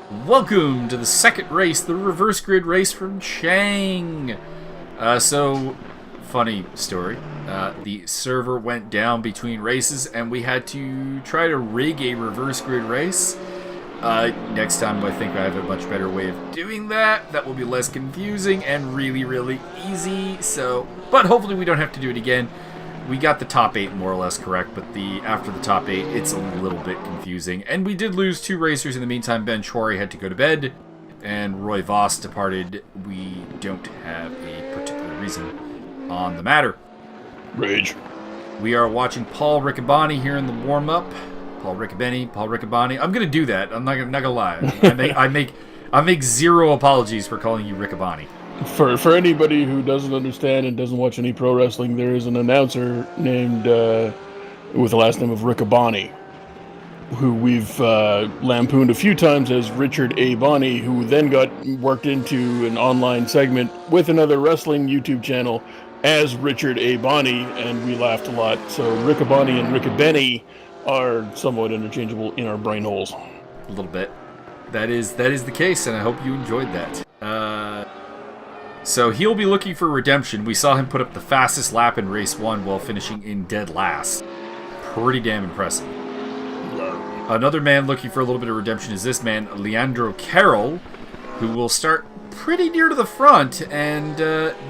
Welcome to the second race, the reverse grid race from Chang. Funny story. The server went down between races and we had to try to rig a reverse grid race. Next time I think I have a much better way of doing that. That will be less confusing and really, really easy. But hopefully we don't have to do it again. We got the top 8 more or less correct, but after the top 8, it's a little bit confusing. And we did lose 2 racers in the meantime. Ben Chouari had to go to bed, and Roy Voss departed. We don't have a particular reason on the matter. Rage. We are watching Paul Riccaboni here in the warm-up. Paul Riccaboni. I'm going to do that. I'm not gonna lie. I make zero apologies for calling you Riccaboni. For anybody who doesn't understand and doesn't watch any pro wrestling, there is an announcer named with the last name of Riccaboni, who we've lampooned a few times as Richard A. Bonney, who then got worked into an online segment with another wrestling YouTube channel as Richard A. Bonney, and we laughed a lot. So Riccaboni and Riccabeni are somewhat interchangeable in our brain holes. A little bit. That is the case, and I hope you enjoyed that. So he'll be looking for redemption. We saw him put up the fastest lap in race 1 while finishing in dead last. Pretty damn impressive. Another man looking for a little bit of redemption is this man, Leandro Carroll, who will start pretty near to the front and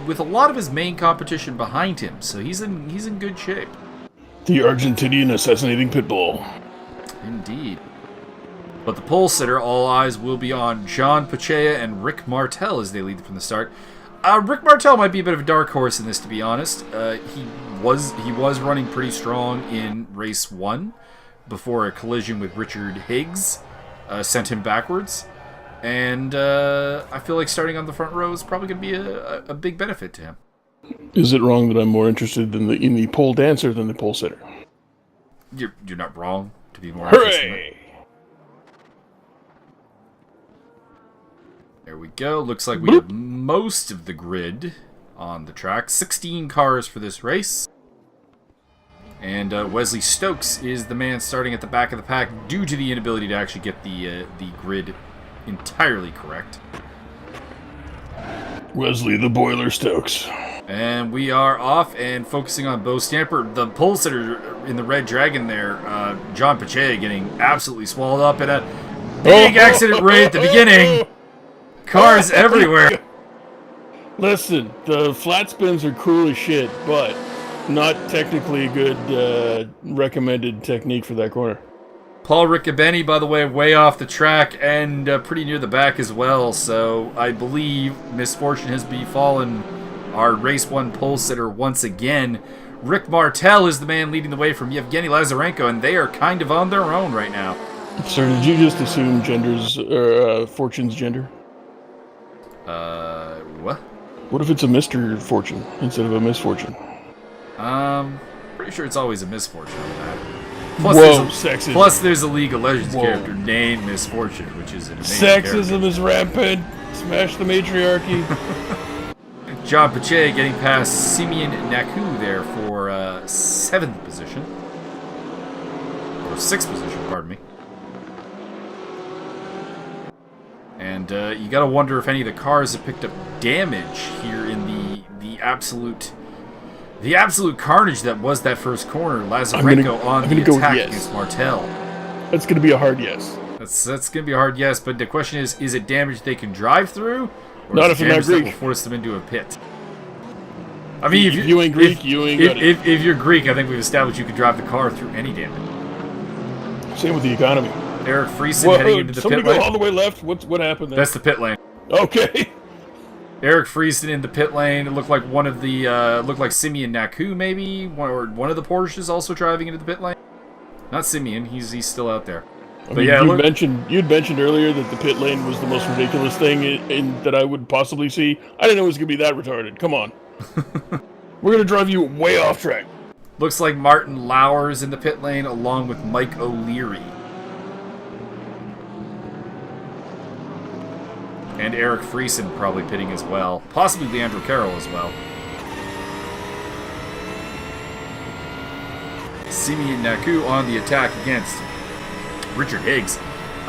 with a lot of his main competition behind him. So he's in good shape. The Argentinian assassinating pitbull. Indeed. But the pole sitter, all eyes will be on John Pachea and Rick Martel as they lead from the start. Rick Martel might be a bit of a dark horse in this, to be honest. He was running pretty strong in race 1 before a collision with Richard Higgs sent him backwards. And I feel like starting on the front row is probably going to be a big benefit to him. Is it wrong that I'm more interested in the pole dancer than the pole sitter? You're not wrong to be more interested in it. There we go. Looks like we have most of the grid on the track. 16 cars for this race. And Wesley Stokes is the man starting at the back of the pack due to the inability to actually get the grid entirely correct. Wesley the Boiler Stokes. And we are off and focusing on Bo Stamper. The pole sitter in the Red Dragon there, John Pachea, getting absolutely swallowed up in a big accident right at the beginning. Cars everywhere. Listen, the flat spins are cool as shit, but not technically a good recommended technique for that corner. Paul Riccaboni, by the way, way off the track and pretty near the back as well. So I believe misfortune has befallen our race 1 pole sitter once again. Rick Martel is the man leading the way from Yevgeny Lazarenko, and they are kind of on their own right now. Sir, did you just assume Fortune's gender? What? What if it's a Mr. Fortune instead of a misfortune? Pretty sure it's always a misfortune on that. Plus, there's a League of Legends character named Misfortune, which is an amazing sexism character. is rampant. Smash the matriarchy. John Pachea getting past Simeon Naku there for 7th position. Or 6th position, pardon me. And you gotta wonder if any of the cars have picked up damage here in the absolute carnage that was that first corner. Lazarenko on the attack against Martel. That's gonna be a hard yes. That's gonna be a hard yes, but the question is it damage they can drive through? Or not is if it you're not damage that Greek. will force them into a pit? I mean, if you ain't Greek, you ain't got it. If you're Greek, I think we've established you can drive the car through any damage. Same with the economy. Eric Friesen heading into the pit lane. Somebody go all the way left. What happened there? That's the pit lane. Okay. Eric Friesen in the pit lane. It looked like one of the looked like Simeon Naku maybe, or one of the Porsches also driving into the pit lane. Not Simeon. He's still out there. But yeah, you'd mentioned earlier that the pit lane was the most ridiculous thing that I would possibly see. I didn't know it was gonna be that retarded. Come on. We're gonna drive you way off track. Looks like Martin Lauer's in the pit lane along with Mike O'Leary. And Eric Friesen probably pitting as well. Possibly Leandro Carroll as well. Simeon Naku on the attack against Richard Higgs.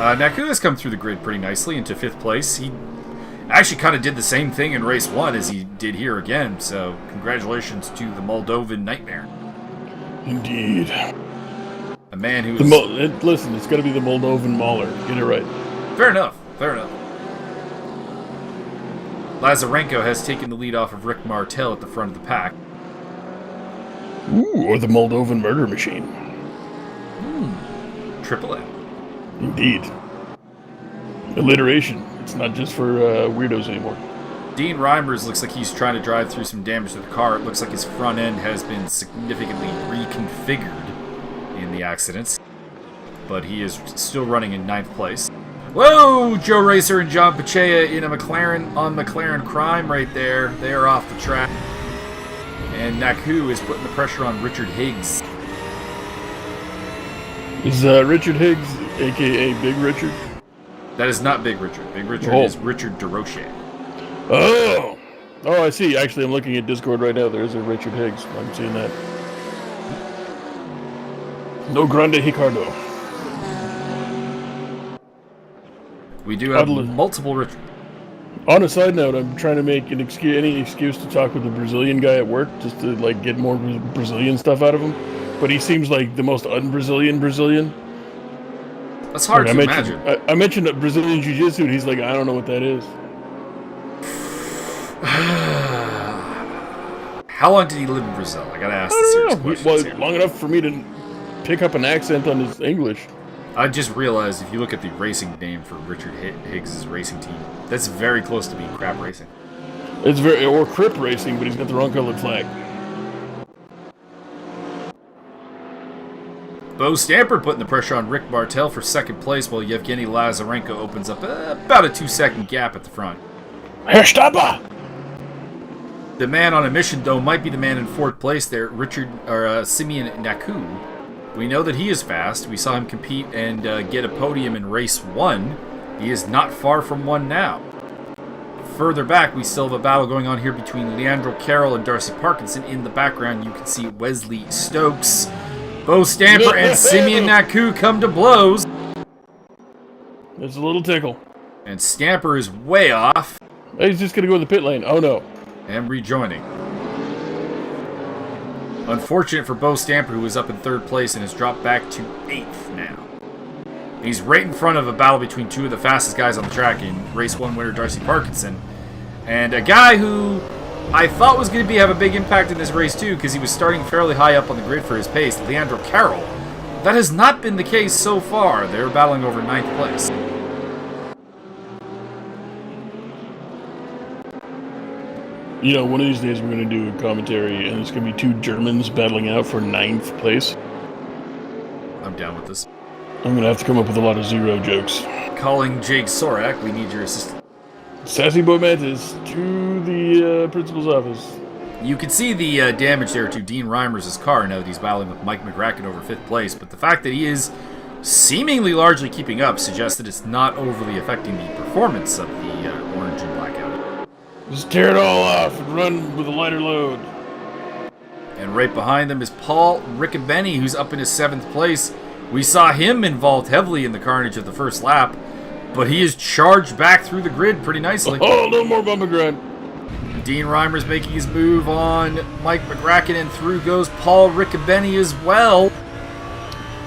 Naku has come through the grid pretty nicely into 5th place. He actually kind of did the same thing in race 1 as he did here again, so congratulations to the Moldovan Nightmare. Indeed. A man who listen, it's got to be the Moldovan Mauler. Get it right. Fair enough. Lazarenko has taken the lead off of Rick Martel at the front of the pack. Ooh, or the Moldovan Murder Machine. Triple A. Indeed. Alliteration. It's not just for weirdos anymore. Dean Reimers looks like he's trying to drive through some damage to the car. It looks like his front end has been significantly reconfigured in the accidents. But he is still running in 9th place. Whoa! Joe Racer and John Pacheco in a McLaren on McLaren crime right there. They are off the track. And Naku is putting the pressure on Richard Higgs. Is Richard Higgs, a.k.a. Big Richard? That is not Big Richard. Big Richard is Richard DeRoche. Oh! Oh, I see. Actually, I'm looking at Discord right now. There's a Richard Higgs. I'm seeing that. No grande Ricardo. We do have multiple Richard. On a side note, I'm trying to make any excuse to talk with the Brazilian guy at work, just to get more Brazilian stuff out of him. But he seems like the most un-Brazilian Brazilian. That's hard to imagine. I mentioned Brazilian Jiu-Jitsu, and he's like, I don't know what that is. How long did he live in Brazil? I gotta ask the serious questions here. Long enough for me to pick up an accent on his English. I just realized if you look at the racing name for Richard Higgs' racing team, that's very close to being crap racing. It's or Crip racing, but he's got the wrong colored flag. Bo Stamper putting the pressure on Rick Martel for 2nd place, while Yevgeny Lazarenko opens up about a 2-second gap at the front. Herr Stamper! The man on a mission, though, might be the man in 4th place there, Simeon Naku. We know that he is fast. We saw him compete and get a podium in race 1. He is not far from one now. Further back, we still have a battle going on here between Leandro Carroll and Darcy Parkinson. In the background, you can see Wesley Stokes. Bo Stamper and Simeon Naku come to blows. There's a little tickle. And Stamper is way off. He's just going to go in the pit lane. Oh, no. And rejoining. Unfortunate for Bo Stamper, who was up in 3rd place and has dropped back to 8th now. He's right in front of a battle between 2 of the fastest guys on the track in race 1 winner Darcy Parkinson. And a guy who I thought was going to have a big impact in this race too, because he was starting fairly high up on the grid for his pace, Leandro Carroll. That has not been the case so far. They're battling over 9th place. You know, one of these days we're going to do a commentary, and it's going to be 2 Germans battling out for 9th place. I'm down with this. I'm going to have to come up with a lot of zero jokes. Calling Jake Sorak, we need your assistance. Sassy Boy Mantis to the principal's office. You can see the damage there to Dean Reimers' car now that he's battling with Mike McGracken over 5th place, but the fact that he is seemingly largely keeping up suggests that it's not overly affecting the performance of the orange and black out. Just tear it all off and run with a lighter load. And right behind them is Paul Riccobeni, who's up in his 7th place. We saw him involved heavily in the carnage of the first lap, but he is charged back through the grid pretty nicely. Oh, a little more bumper grind. Dean Reimers making his move on Mike McGracken, and through goes Paul Riccobeni as well.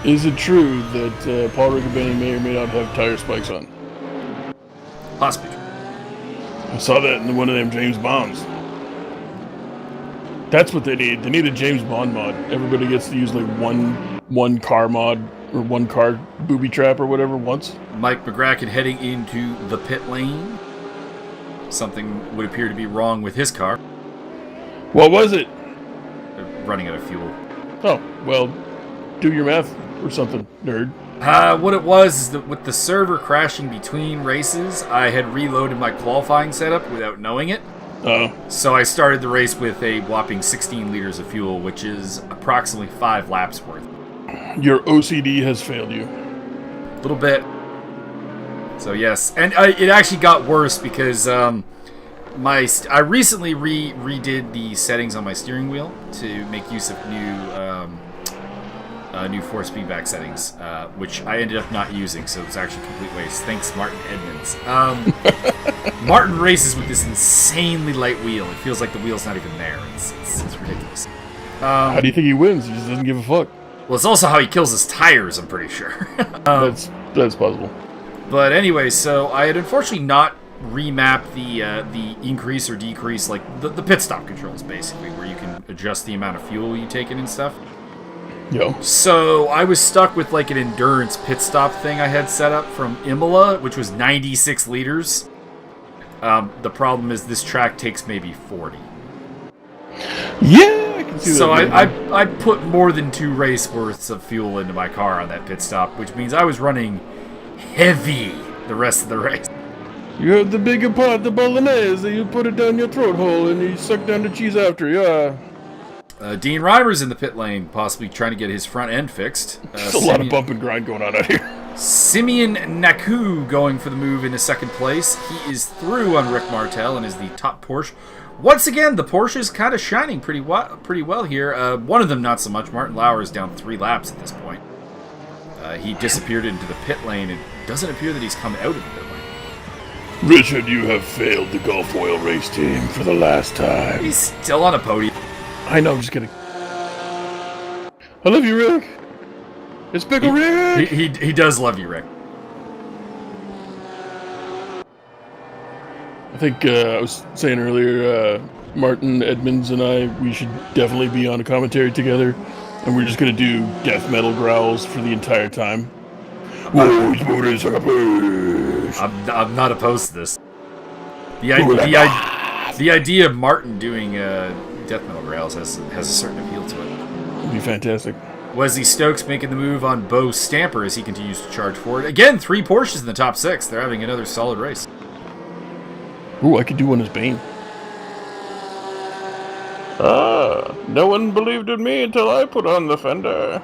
Is it true that Paul Riccobeni may or may not have tire spikes on? Possibly. I saw that in one of them James Bonds. That's what they need. They need a James Bond mod. Everybody gets to use like one car mod or one car booby trap or whatever once. Mike McGracken heading into the pit lane. Something would appear to be wrong with his car. What was it? They're running out of fuel. Oh, well, do your math or something, nerd. What it was is that with the server crashing between races, I had reloaded my qualifying setup without knowing it. Oh. So I started the race with a whopping 16 liters of fuel, which is approximately 5 laps worth. Your OCD has failed you. A little bit. So yes, and it actually got worse because I recently redid the settings on my steering wheel to make use of new new 4-speed back settings, which I ended up not using, so it was actually a complete waste. Thanks, Martin Edmonds. Martin races with this insanely light wheel. It feels like the wheel's not even there. It's ridiculous. How do you think he wins? He just doesn't give a fuck. Well, it's also how he kills his tires, I'm pretty sure. That's possible. But anyway, so I had unfortunately not remapped the increase or decrease, like the pit stop controls, basically, where you can adjust the amount of fuel you take in and stuff. Yo. So I was stuck with like an endurance pit stop thing I had set up from Imola, which was 96 liters. The problem is this track takes maybe 40. Yeah, I can see that. So I put more than 2 race worths of fuel into my car on that pit stop, which means I was running heavy the rest of the race. You have the bigger part, the bolognese, you put it down your throat hole and you suck down the cheese after, yeah. Dean Reimer's in the pit lane, possibly trying to get his front end fixed. There's a lot of bump and grind going on out here. Simeon Naku going for the move into second place. He is through on Rick Martel and is the top Porsche. Once again, the Porsche is kind of shining pretty well here. One of them not so much. Martin Lauer is down 3 laps at this point. He disappeared into the pit lane. It doesn't appear that he's come out of the pit lane. Richard, you have failed the Gulf Oil race team for the last time. He's still on a podium. I know, I'm just kidding. I love you, Rick. It's Pickle Rick. He does love you, Rick. I think I was saying earlier, Martin Edmonds and I, we should definitely be on a commentary together, and we're just gonna do death metal growls for the entire time. I'm not opposed to this. The idea of Martin doing death metal growls has a certain appeal to it. It'd be fantastic. Wesley Stokes making the move on Bo Stamper as he continues to charge forward. Again, 3 Porsches in the top 6. They're having another solid race. Ooh, I could do one as Bane. No one believed in me until I put on the fender.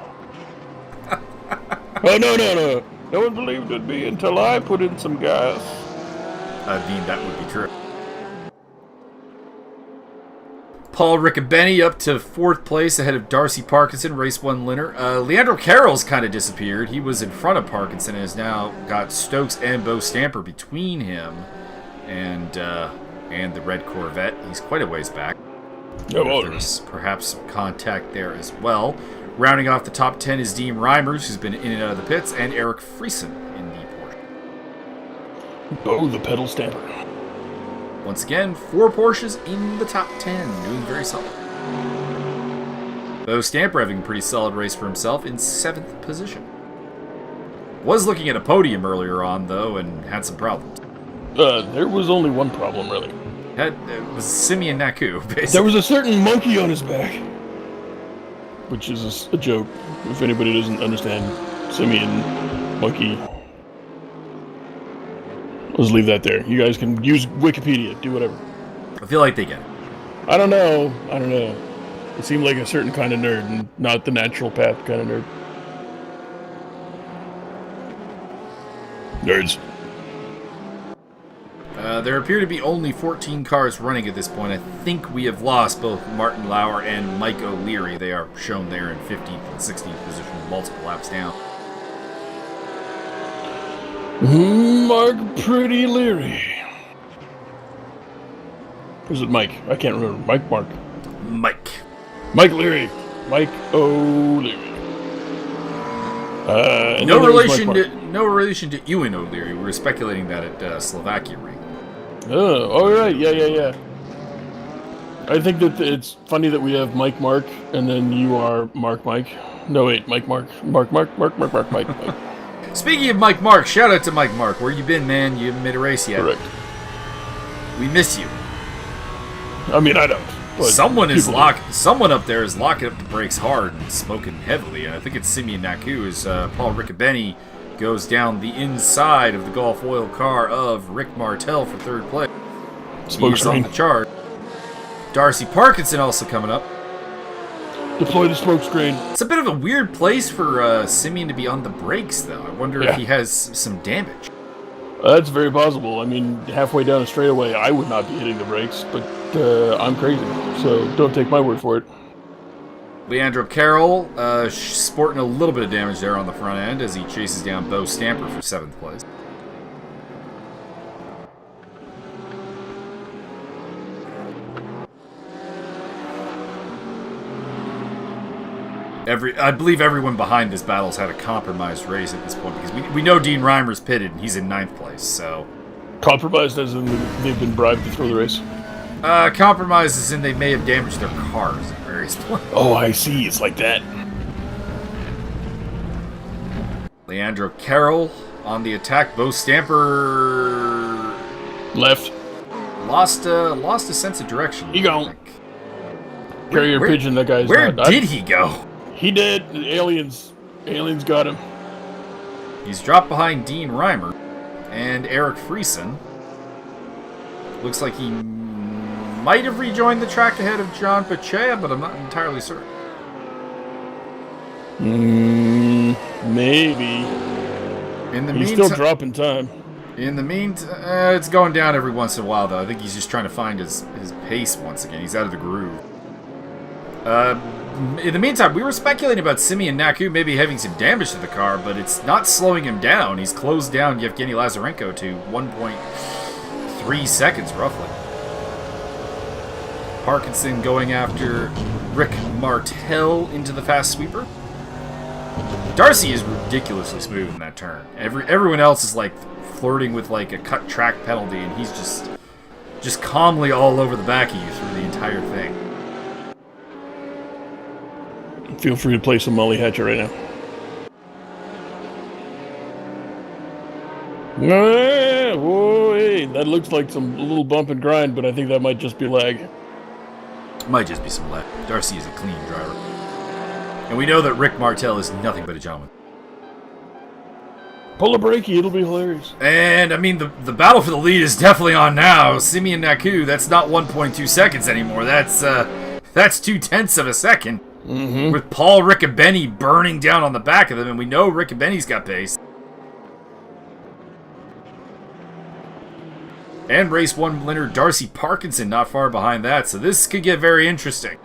Oh, no. No one believed in me until I put in some gas. I mean, that would be true. Paul Riccobeni up to 4th place ahead of Darcy Parkinson, race 1 winner. Leandro Carroll's kind of disappeared. He was in front of Parkinson and has now got Stokes and Bo Stamper between him and the red Corvette. He's quite a ways back. There's perhaps some contact there as well. Rounding off the top 10 is Dean Reimers, who's been in and out of the pits, and Eric Friesen in the Porsche. Oh, the pedal stamper. Once again, 4 Porsches in the top 10, doing very solid. Bo Stamper having a pretty solid race for himself in 7th position. Was looking at a podium earlier on, though, and had some problems. There was only one problem, really. It was Simeon Naku, basically. There was a certain monkey on his back. Which is a joke, if anybody doesn't understand. Simeon, monkey. Let's leave that there. You guys can use Wikipedia, do whatever. I feel like they get it. I don't know. It seemed like a certain kind of nerd, and not the natural path kind of nerd. Nerds. There appear to be only 14 cars running at this point. I think we have lost both Martin Lauer and Mike O'Leary. They are shown there in 15th and 16th position, multiple laps down. Mark Pretty Leary. Or is it Mike? I can't remember. Mark. Mike Leary. Mike O'Leary. No relation to Ewan O'Leary. We were speculating that at Slovakia ring. Oh, right. Yeah. I think that it's funny that we have Mike, and then you are Mike. No, wait, Mike. Speaking of Mike, shout out to Mike. Where you been, man? You haven't made a race yet. Correct. We miss you. I mean, I don't. Someone up there is locking up the brakes hard and smoking heavily. And I think it's Simeon Naku as Paul Riccobeni goes down the inside of the Gulf Oil car of Rick Martel for 3rd place. He's on the chart. Darcy Parkinson also coming up. Deploy the smoke screen. It's a bit of a weird place for Simeon to be on the brakes, though. I wonder if he has some damage. That's very possible. I mean, halfway down a straightaway, I would not be hitting the brakes, but I'm crazy, so don't take my word for it. Leandro Carroll sporting a little bit of damage there on the front end as he chases down Bo Stamper for 7th place. I believe everyone behind this battle's had a compromised race at this point because we know Dean Reimer's pitted and he's in 9th place, so... Compromised as in they've been bribed to throw the race? Compromised as in they may have damaged their cars at various points. Oh, I see. It's like that. Leandro Carroll on the attack. Bo Stamper... Left. Lost a sense of direction. He gone. Carrier pigeon, that guy's Where not did he go? He did. The aliens got him. He's dropped behind Dean Reimer and Eric Friesen. Looks like he might have rejoined the track ahead of John Pachea, but I'm not entirely certain. Maybe. He's still dropping time. In the meantime, it's going down every once in a while, though. I think he's just trying to find his pace once again. He's out of the groove. In the meantime, we were speculating about Simeon Naku maybe having some damage to the car, but it's not slowing him down. He's closed down Yevgeny Lazarenko to 1.3 seconds, roughly. Parkinson going after Rick Martel into the fast sweeper. Darcy is ridiculously smooth in that turn. Everyone else is like flirting with like a cut track penalty, and he's just calmly all over the back of you through the entire thing. Feel free to play some Molly Hatchet right now. Whoa, hey, that looks like some little bump and grind, but I think that might just be lag. Might just be some lag. Darcy is a clean driver. And we know that Rick Martel is nothing but a gentleman. Pull a brakey, it'll be hilarious. And, I mean, the battle for the lead is definitely on now. Simeon Naku, that's not 1.2 seconds anymore. That's 0.2 of a second. Mm-hmm. With Paul Riccobeni burning down on the back of them, and we know Riccobeni's got pace. And race 1 winner Darcy Parkinson not far behind that, so this could get very interesting.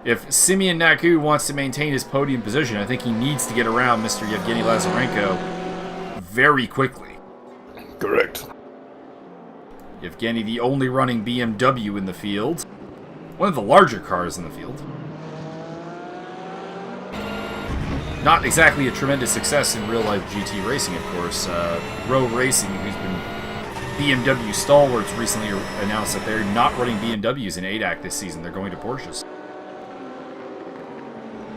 If Simeon Naku wants to maintain his podium position, I think he needs to get around Mr. Yevgeny Lazarenko very quickly. Correct. Yevgeny, the only running BMW in the field. One of the larger cars in the field. Not exactly a tremendous success in real-life GT racing, of course. Row Racing, who's been BMW stalwarts, recently announced that they're not running BMWs in ADAC this season. They're going to Porsches.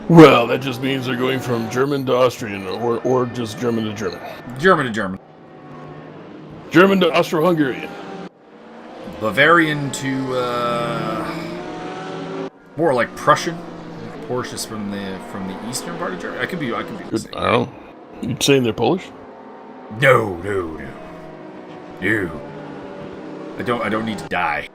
Well, that just means they're going from German to Austrian, or just German to German. German to German. German to Austro-Hungarian. Bavarian to, more like Prussian. Porsches from the eastern part of Germany. I could be mistaken. I don't know. You saying they're Polish? No. I don't need to die.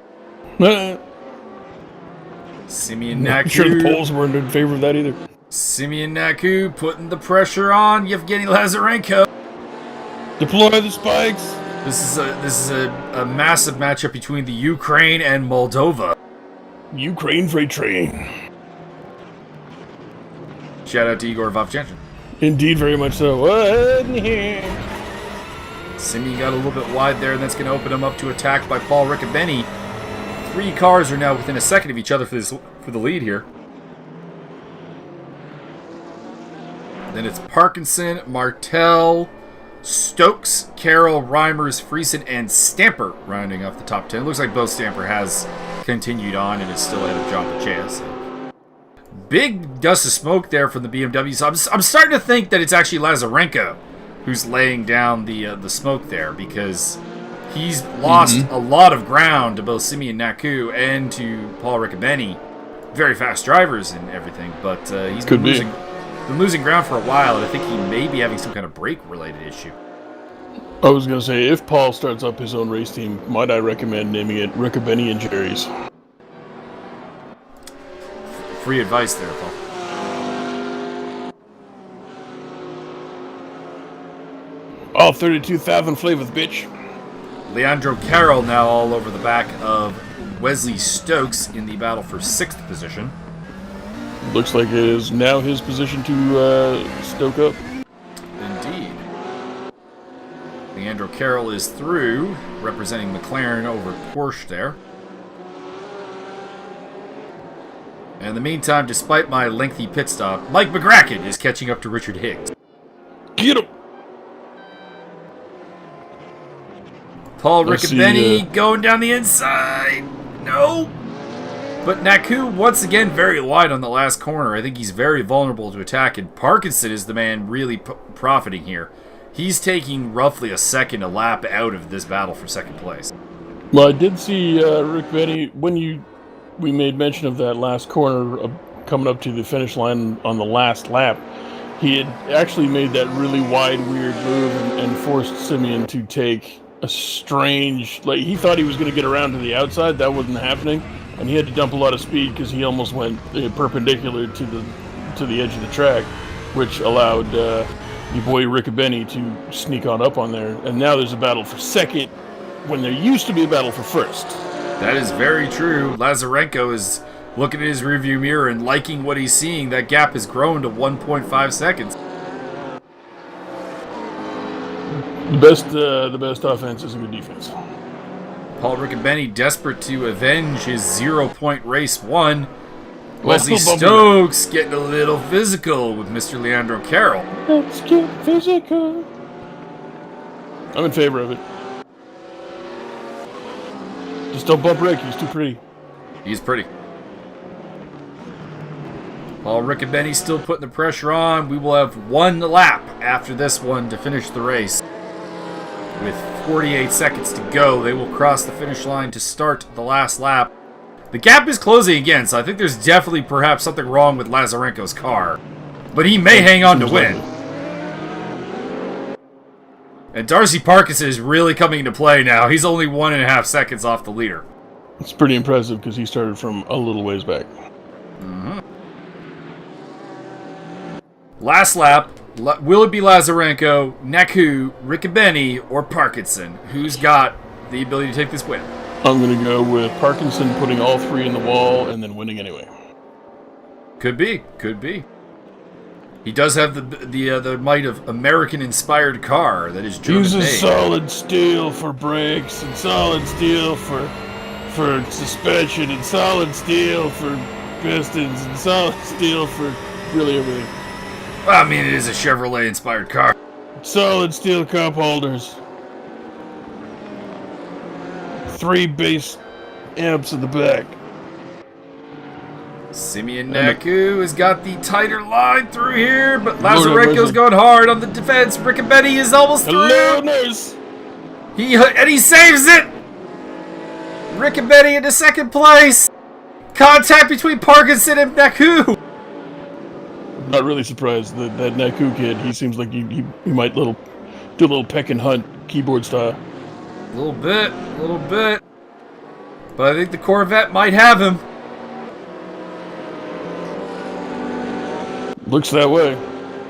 Simeon Naku. I'm sure the Poles weren't in favor of that either. Simeon Naku putting the pressure on Yevgeny Lazarenko. Deploy the spikes. This is a massive matchup between the Ukraine and Moldova. Ukraine freight train. Shout out to Igor Vovchanchyn. Indeed, very much so. What? Simeon got a little bit wide there, and that's going to open him up to attack by Paul Riccobeni. 3 cars are now within a second of each other for the lead here. Then it's Parkinson, Martel, Stokes, Carroll, Reimers, Friesen, and Stamper rounding off the top 10. It looks like both Stamper has continued on and is still ahead of John Pachea. So. Big dust of smoke there from the BMW. So I'm starting to think that it's actually Lazarenko who's laying down the smoke there, because he's lost a lot of ground to both Simeon Naku and to Paul Riccobeni. Very fast drivers and everything, but he's been losing ground for a while, and I think he may be having some kind of brake-related issue. I was going to say, if Paul starts up his own race team, might I recommend naming it Riccobeni and Jerry's? Free advice there, Paul. All 32,000 flavors, bitch. Leandro Carroll now all over the back of Wesley Stokes in the battle for 6th position. Looks like it is now his position to stoke up. Indeed. Leandro Carroll is through, representing McLaren over Porsche there. And in the meantime, despite my lengthy pit stop, Mike McGracken is catching up to Richard Higgs. Get him! Paul Riccobeni going down the inside. No! But Naku, once again, very wide on the last corner. I think he's very vulnerable to attack, and Parkinson is the man really profiting here. He's taking roughly a second a lap out of this battle for second place. Well, I did see Riccobeni, when we made mention of that last corner coming up to the finish line on the last lap, he had actually made that really wide, weird move and forced Simeon to take a strange... Like, he thought he was going to get around to the outside. That wasn't happening. And he had to dump a lot of speed because he almost went perpendicular to the edge of the track, which allowed your boy Riccobeni to sneak on up on there. And now there's a battle for second when there used to be a battle for first. That is very true. Lazarenko is looking at his rearview mirror and liking what he's seeing. That gap has grown to 1.5 seconds. The best offense is a good defense. Paul Riccobeni desperate to avenge his 0-point race one. Wesley Stokes getting a little physical with Mr. Leandro Carroll. Let's get physical. I'm in favor of it. Just don't bump Rick, he's too pretty. He's pretty. Paul Riccobeni still putting the pressure on. We will have one lap after this one to finish the race. With 48 seconds to go, they will cross the finish line to start the last lap. The gap is closing again, so I think there's definitely perhaps something wrong with Lazarenko's car. But he may hang on to win. And Darcy Parkinson is really coming into play now. He's only 1.5 seconds off the leader. It's pretty impressive because he started from a little ways back. Mm-hmm. Last lap. Will it be Lazarenko, Naku, Riccobeni, or Parkinson? Who's got the ability to take this win? I'm going to go with Parkinson putting all three in the wall and then winning anyway. Could be. Could be. He does have the might of American-inspired car that is German-made. Uses solid steel for brakes and solid steel for suspension and solid steel for pistons and solid steel for really everything. Well, I mean, it is a Chevrolet-inspired car. Solid steel cup holders. 3 base amps in the back. Simeon Naku has got the tighter line through here, but Lazarenko's going hard on the defense. Riccobeni is almost through. Hello, nurse. He saves it. Riccobeni into second place. Contact between Parkinson and Naku. Not really surprised that Naku kid. He seems like he might do a little peck and hunt keyboard style. A little bit. But I think the Corvette might have him. Looks that way.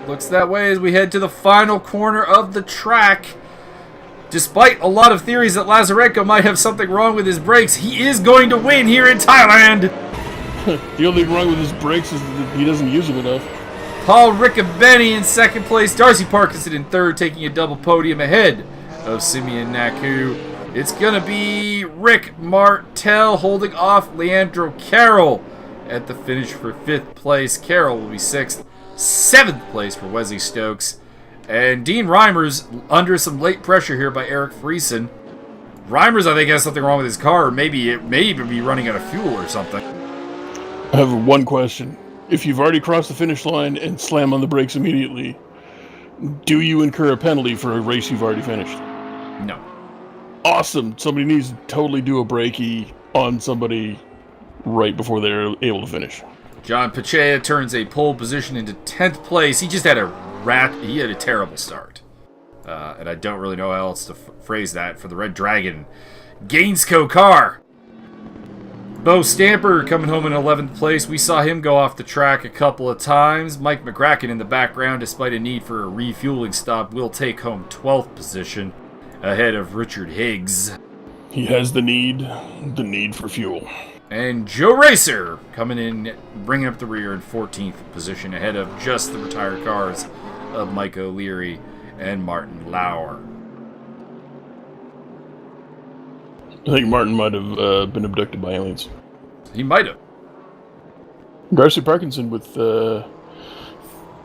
Looks that way as we head to the final corner of the track. Despite a lot of theories that Lazarenko might have something wrong with his brakes, he is going to win here in Thailand. The only thing wrong with his brakes is that he doesn't use them enough. Paul Riccobeni in second place, Darcy Parkinson in third, taking a double podium ahead of Simeon Naku. It's going to be Rick Martel holding off Leandro Carroll at the finish for 5th place. Carroll will be 6th. 7th place for Wesley Stokes. And Dean Reimers under some late pressure here by Eric Friesen. Reimers, I think, has something wrong with his car. Maybe it may even be running out of fuel or something. I have one question. If you've already crossed the finish line and slam on the brakes immediately, do you incur a penalty for a race you've already finished? No. Awesome. Somebody needs to totally do a brakie on somebody right before they're able to finish. John Pachea turns a pole position into 10th place. He just had a terrible start. And I don't really know how else to phrase that for the Red Dragon Gainsco car. Bo Stamper coming home in 11th place. We saw him go off the track a couple of times. Mike McGracken in the background, despite a need for a refueling stop, will take home 12th position ahead of Richard Higgs. He has the need for fuel. And Joe Racer coming in, bringing up the rear in 14th position ahead of just the retired cars of Mike O'Leary and Martin Lauer. I think Martin might have been abducted by aliens. He might have. Darcy Parkinson with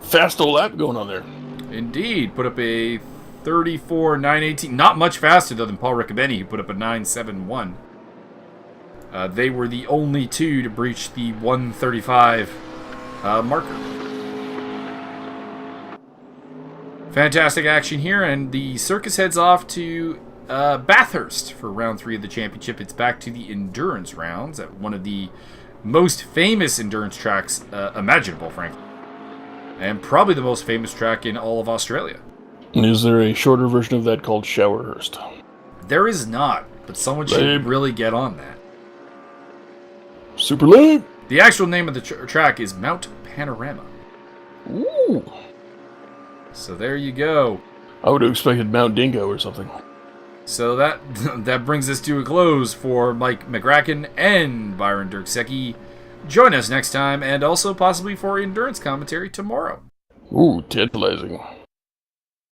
fast old lap going on there. Indeed, put up a 34.918. Not much faster, though, than Paul Riccobeni, who put up a 9.71. They were the only two to breach the 135 marker. Fantastic action here, and the circus heads off to Bathurst for round 3 of the championship. It's back to the endurance rounds at one of the most famous endurance tracks imaginable, frankly. And probably the most famous track in all of Australia. And is there a shorter version of that called Showerhurst? There is not, but someone should really get on that. Super lame! The actual name of the track is Mount Panorama. Ooh! So there you go. I would have expected Mount Dingo or something. So that brings us to a close for Mike McGracken and Byron Derksecchi. Join us next time, and also possibly for endurance commentary tomorrow. Ooh, tantalizing.